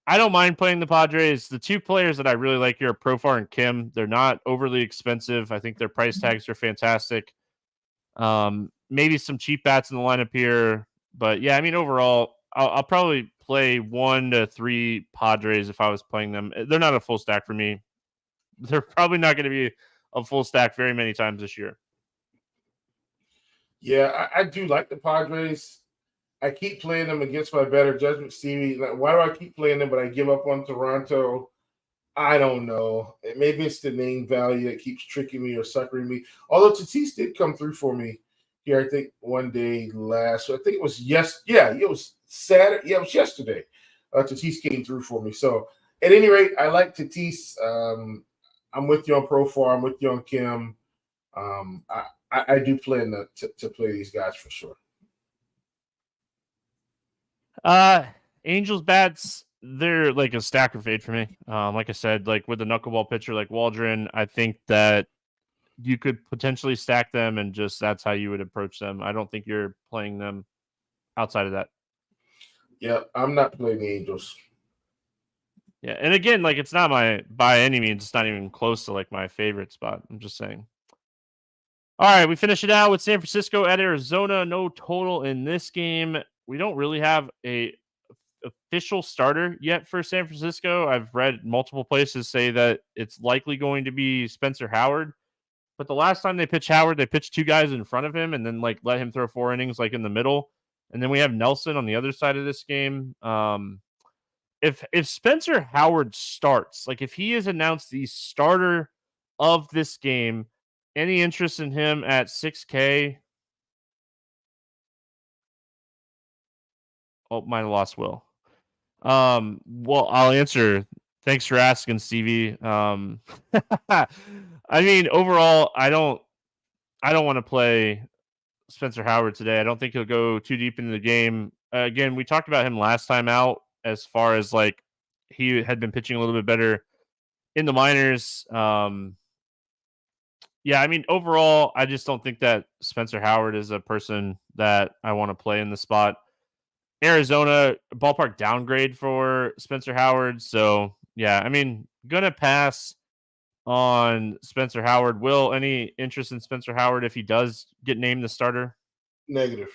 I don't mind playing the Padres. The 2 players that I really like here are Profar and Kim. They're not overly expensive. I think their price tags are fantastic. Maybe some cheap bats in the lineup here, but yeah, I mean, overall, I'll probably play 1 to 3 Padres if I was playing them. They're not a full stack for me. They're probably not going to be a full stack very many times this year. Yeah, I do like the Padres. I keep playing them against my better judgment, Stevie. Why do I keep playing them, but I give up on Toronto? I don't know. Maybe it's the name value that keeps tricking me or suckering me. Although Tatis did come through for me here, I think one day last. I think it was it was Saturday. Yeah, it was yesterday. Tatis came through for me. So at any rate, I like Tatis. I'm with you on Profar. I'm with you on Kim. I do plan to play these guys for sure. Angels bats, they're like a stacker fade for me. Like I said, like with the knuckleball pitcher like Waldron, I think that you could potentially stack them and just that's how you would approach them. I don't think you're playing them outside of that. Yeah, I'm not playing the Angels. Yeah, and again, like it's not by any means, it's not even close to like my favorite spot. I'm just saying. All right, we finish it out with San Francisco at Arizona. No total in this game. We don't really have a official starter yet for San Francisco. I've read multiple places say that it's likely going to be Spencer Howard. But the last time they pitched Howard, they pitched 2 guys in front of him and then like let him throw 4 innings like in the middle. And then we have Nelson on the other side of this game. If Spencer Howard starts, like if he is announced the starter of this game, any interest in him at 6K? Oh, might have lost Will. Well, I'll answer. Thanks for asking, Stevie. I mean, overall, I don't want to play Spencer Howard today. I don't think he'll go too deep into the game. Again, we talked about him last time out as far as like he had been pitching a little bit better in the minors. Yeah, I mean, overall, I just don't think that Spencer Howard is a person that I want to play in the spot. Arizona ballpark downgrade for Spencer Howard. So yeah, I mean, gonna pass on Spencer Howard. Will, any interest in Spencer Howard if he does get named the starter? Negative.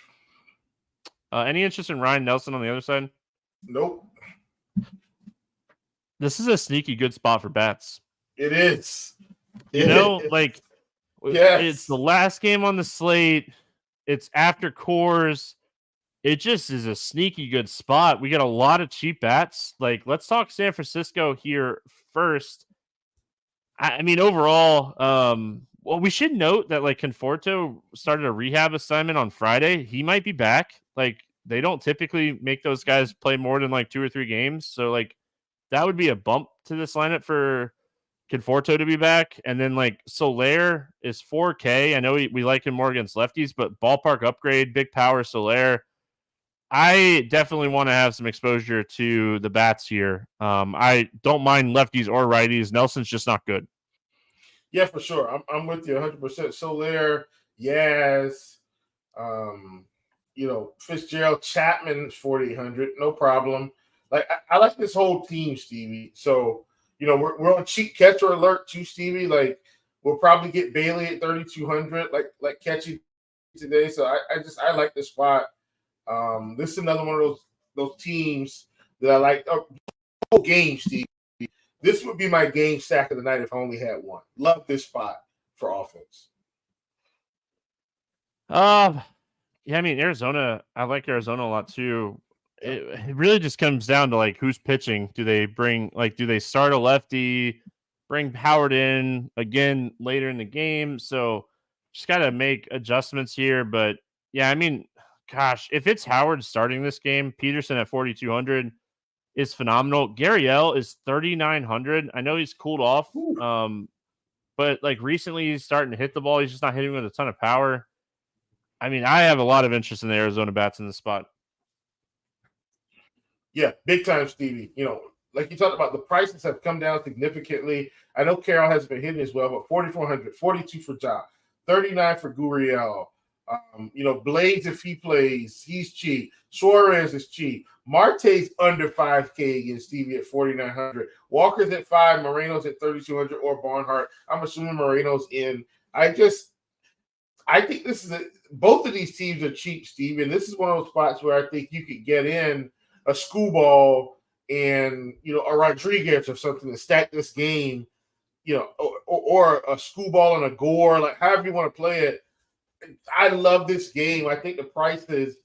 Any interest in Ryan Nelson on the other side? Nope. This is a sneaky good spot for bats. It is. You know, like yes. It's the last game on the slate. It's after Coors. It just is a sneaky good spot. We got a lot of cheap bats. Like, let's talk San Francisco here first. I mean, overall, well, we should note that like Conforto started a rehab assignment on Friday. He might be back. Like, they don't typically make those guys play more than like 2 or 3 games. So like that would be a bump to this lineup for Conforto to be back. And then like Soler is 4K. I know we like him more against lefties, but ballpark upgrade, big power Soler. I definitely want to have some exposure to the bats here. I don't mind lefties or righties. Nelson's just not good. Yeah, for sure. I'm with you 100%. Soler, Yaz, Fitzgerald, Chapman, 4,800, no problem. Like I like this whole team, Stevie. So we're on cheap catcher alert too, Stevie. Like we'll probably get Bailey at 3,200, like catching today. So I like the spot. This is another one of those teams that I like. Whole game, Steve. This would be my game stack of the night if I only had one. Love this spot for offense. Yeah, I mean Arizona. I like Arizona a lot too. It really just comes down to like who's pitching. Do they start a lefty, bring Howard in again later in the game? So just got to make adjustments here. But yeah, I mean, gosh, if it's Howard starting this game, Peterson at 4,200 is phenomenal. Gurriel is 3,900. I know he's cooled off, but like recently he's starting to hit the ball. He's just not hitting with a ton of power. I mean, I have a lot of interest in the Arizona bats in this spot. Yeah, big time, Stevie. Like you talked about, the prices have come down significantly. I know Carroll hasn't been hitting as well, but 4,400, 42 for Ja, 39 for Gurriel. Blades, if he plays, he's cheap. Suarez is cheap. Marte's under 5K against Stevie at 4,900. Walker's at 5. Moreno's at 3,200 or Barnhart. I'm assuming Moreno's in. I think this is both of these teams are cheap, Steve, and this is one of those spots where I think you could get in a Screwball and a Rodriguez or something to stack this game, or a Screwball and a Gore, like however you want to play it. I love this game. I think the prices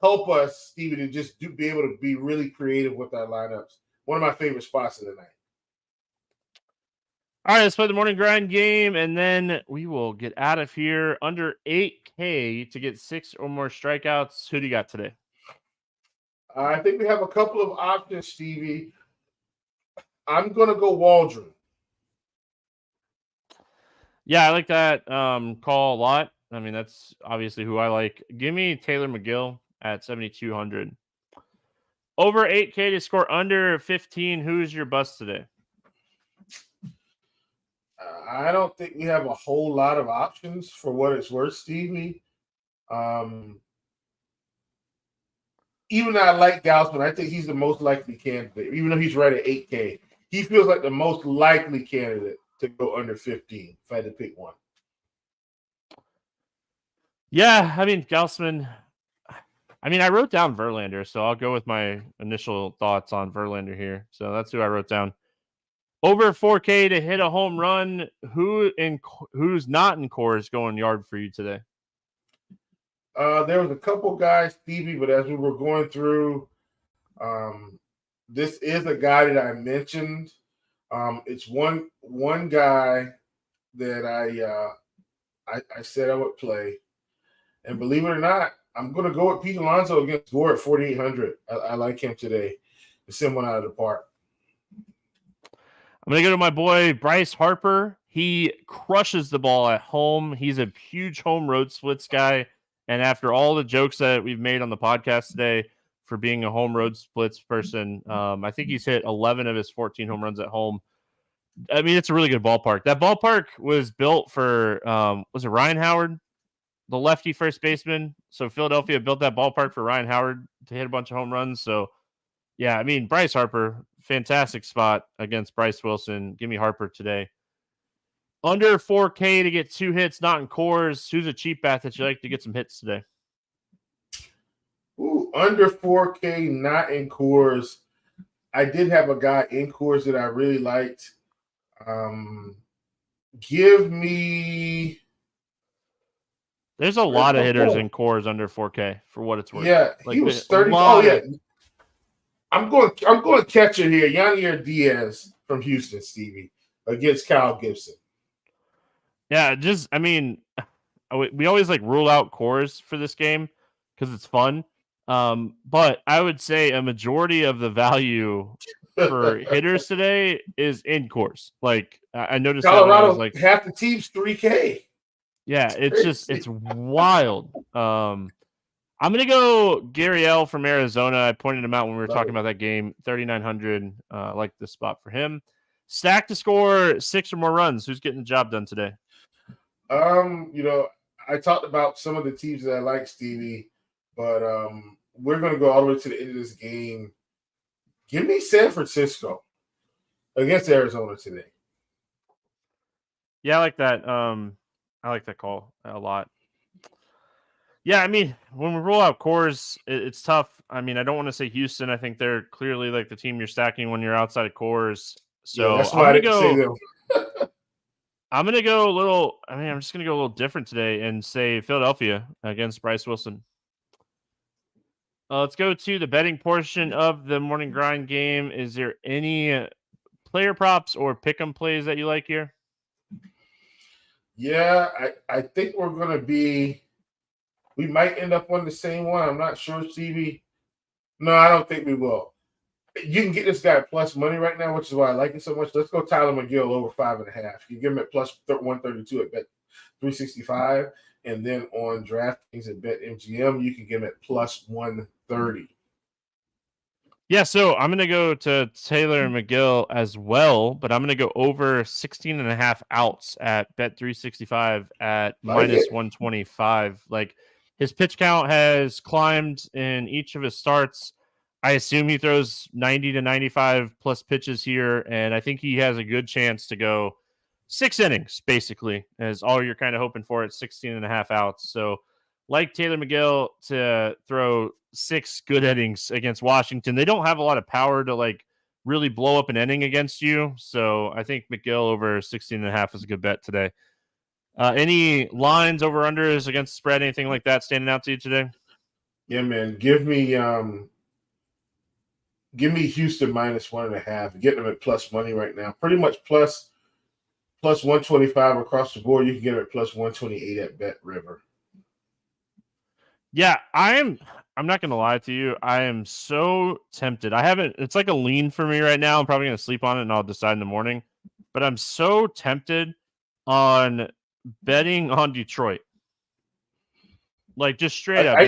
help us, Stevie, to just be able to be really creative with our lineups. One of my favorite spots of the night. All right, let's play the morning grind game, and then we will get out of here. Under 8K to get 6 or more strikeouts. Who do you got today? I think we have a couple of options, Stevie. I'm going to go Waldron. Yeah, I like that call a lot. I mean, that's obviously who I like. Give me Taylor McGill at 7,200. Over 8K to score under 15. Who's your bust today? I don't think we have a whole lot of options for what it's worth, Stevie. Even though I like Gausman, I think he's the most likely candidate. Even though he's right at 8K, he feels like the most likely candidate to go under 15 if I had to pick one. Yeah, I mean, Gausman, I mean, I wrote down Verlander, so I'll go with my initial thoughts on Verlander here. So that's who I wrote down. Over 4K to hit a home run. Who's not in Coors going yard for you today? There was a couple guys, Stevie, but as we were going through, this is a guy that I mentioned. It's one guy that I said I would play, and believe it or not, I'm going to go with Pete Alonso against Gore at 4,800. I like him today. To send one out of the park. I'm going to go to my boy Bryce Harper. He crushes the ball at home. He's a huge home road splits guy. And after all the jokes that we've made on the podcast today for being a home road splits person, I think he's hit 11 of his 14 home runs at home. I mean, it's a really good ballpark. That ballpark was built for, was it Ryan Howard, the lefty first baseman? So Philadelphia built that ballpark for Ryan Howard to hit a bunch of home runs. So, yeah, I mean, Bryce Harper, fantastic spot against Bryce Wilson. Give me Harper today. Under 4K to get 2 hits, not in Coors. Who's a cheap bat that you like to get some hits today? Ooh, under 4K, not in Coors. I did have a guy in Coors that I really liked. Give me. There's a lot of hitters in Coors under 4K for what it's worth. Yeah, like, he was 30. Oh yeah, I'm going catcher here. Yanier Diaz from Houston, Stevie, against Kyle Gibson. Yeah, just I mean, we always like rule out Coors for this game because it's fun. But I would say a majority of the value for hitters today is in Coors. Like I noticed Colorado, like half the team's 3K. Yeah, it's wild. I'm gonna go Gary L from Arizona. I pointed him out when we were talking about that game. 3,900. Like the spot for him. Stack to score 6 or more runs. Who's getting the job done today? I talked about some of the teams that I like, Stevie, but we're gonna go all the way to the end of this game. Give me San Francisco against Arizona today. Yeah, I like that. I like that call a lot. Yeah, I mean, when we roll out Coors, it's tough. I mean, I don't want to say Houston. I think they're clearly like the team you're stacking when you're outside of Coors. So that's why I didn't say them. I'm gonna go a little. I mean, I'm just gonna go a little different today and say Philadelphia against Bryce Wilson. Let's go to the betting portion of the morning grind game. Is there any player props or pick'em plays that you like here? Yeah, I think we're going to be – we might end up on the same one. I'm not sure, Stevie. No, I don't think we will. You can get this guy plus money right now, which is why I like it so much. Let's go Tyler McGill over 5.5. You give him at plus 132 at bet 365. And then on DraftKings at BetMGM, you can get him at plus 130. Yeah, so I'm going to go to Taylor McGill as well, but I'm going to go over 16.5 outs at Bet365 at minus 125. Like, his pitch count has climbed in each of his starts. I assume he throws 90 to 95 plus pitches here, and I think he has a good chance to go 6 innings, basically, is all you're kind of hoping for at 16.5 outs. So, like Taylor McGill to throw 6 good innings against Washington. They don't have a lot of power to like really blow up an inning against you. So I think McGill over 16.5 is a good bet today. Any lines over unders against the spread, anything like that standing out to you today? Yeah, man. Give me Houston minus 1.5. Getting them at plus money right now. Pretty much plus 125 across the board. You can get them at plus 128 at Bet River. Yeah, I'm not going to lie to you. I am so tempted. It's like a lean for me right now. I'm probably going to sleep on it and I'll decide in the morning. But I'm so tempted on betting on Detroit. Like, just straight up.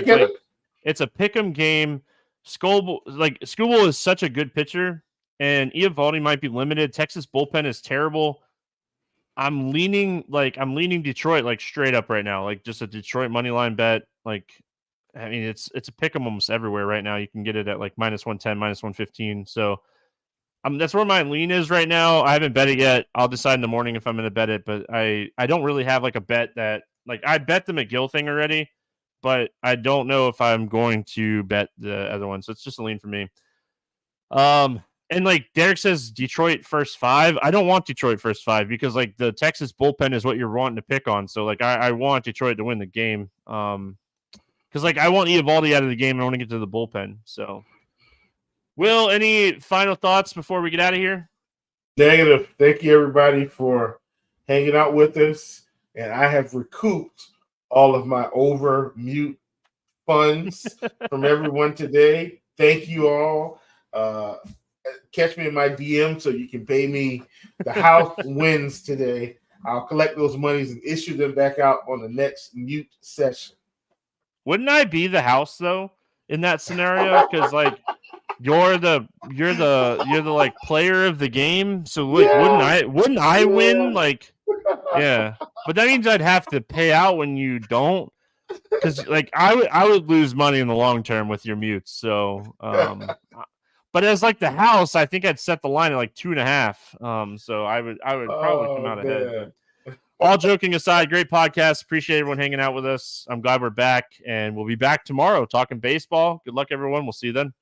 It's a pick'em game. Skubal is such a good pitcher, and Eovaldi might be limited. Texas bullpen is terrible. I'm leaning Detroit like straight up right now. Like, just a Detroit money line bet. Like, I mean, it's a pick 'em almost everywhere right now. You can get it at like minus 110, minus 115. So that's where my lean is right now. I haven't bet it yet. I'll decide in the morning if I'm going to bet it, but I don't really have like a bet that like I bet the McGill thing already, but I don't know if I'm going to bet the other one. So it's just a lean for me. And like Derek says, Detroit first 5. I don't want Detroit first 5 because like the Texas bullpen is what you're wanting to pick on. So like I want Detroit to win the game. Because like I want Eovaldi out of the game. I want to get to the bullpen. So, Will, any final thoughts before we get out of here? Negative. Thank you everybody for hanging out with us, and I have recouped all of my over mute funds from everyone today. Thank you all. Catch me in my DM so you can pay me. The house wins today. I'll collect those monies and issue them back out on the next mute session. Wouldn't I be the house though in that scenario? Because like you're the like player of the game. So like, wouldn't I win? Like, yeah. But that means I'd have to pay out when you don't. Because like I would lose money in the long term with your mutes. So but as like the house, I think I'd set the line at like 2.5. So I would probably come out ahead. But all joking aside, great podcast. Appreciate everyone hanging out with us. I'm glad we're back, and we'll be back tomorrow talking baseball. Good luck, everyone. We'll see you then.